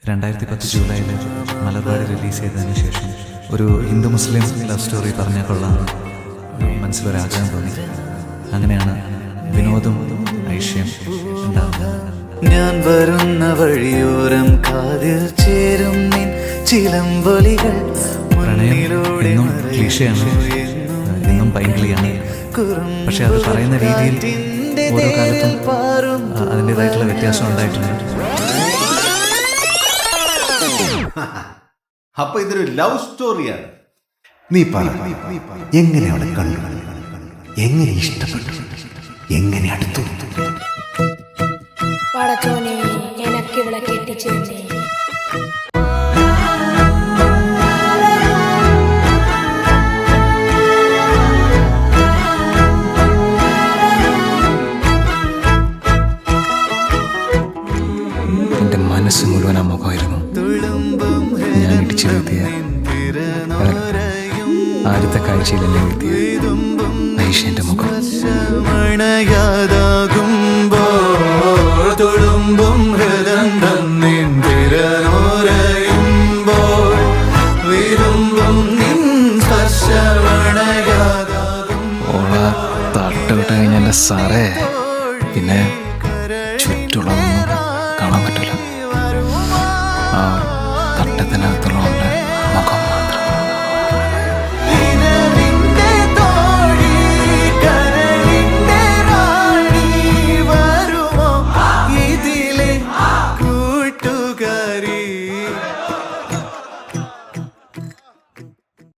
2010 ജൂലൈയിൽ മലർവാടി റിലീസ് ചെയ്തതിന് ശേഷം ഒരു ഹിന്ദു മുസ്ലിം ലവ് സ്റ്റോറി പറഞ്ഞാൽ കൊള്ളാമെന്ന് മനസ്സിലൊരാഗ്രഹം തോന്നി. അങ്ങനെയാണ് വിനോദും ഐഷ്യം ഉണ്ടാകുന്നത്. ഞാൻ വരുന്ന വഴിയോരം കാതിൽ ചേരും നിൻ ചിലമ്പൊലികൾ. പ്രണയം എന്നും ക്ലീഷയാണ്, എന്നും പൈങ്കിളിയാണ്. പക്ഷെ അത് പറയുന്ന രീതിയിൽ ഓരോ കാലത്തും അതിൻ്റെതായിട്ടുള്ള വ്യത്യാസം ഉണ്ടായിട്ടുണ്ട്. അപ്പൊ ഇതൊരു ലവ് സ്റ്റോറിയാണ്. നീ പറ, എങ്ങനെ അവളെ കണ്ടു, എങ്ങനെ ഇഷ്ടപ്പെട്ടു, എങ്ങനെ അടുത്തു? പടച്ചോനെ എനക്കിവളെ കെട്ടിച്ചേർന്നേ. എൻ്റെ മനസ്സ് മുഴുവൻ ആ മുഖമായിരുന്നു. ഞാൻ ഇടിച്ചു വീഴ്ത്തിയ ആദ്യത്തെ കാഴ്ചയിൽ എന്നെ വീഴ്ത്തിയ ഐഷ്യൻ്റെ മുഖം. തുളുമ്പും ഹൃദന്തം നിൻ തിരനോരയുമ്പോൾ വിരുമ്പും നിൻ സ്പർശമണയാതാകും. ഓള തട്ടുവിട്ട് കഴിഞ്ഞ എൻ്റെ സാറേ, പിന്നെ ചുറ്റുള്ളതൊന്നും കാണാൻ പറ്റില്ല. ആ തട്ടത്തിനകത്ത്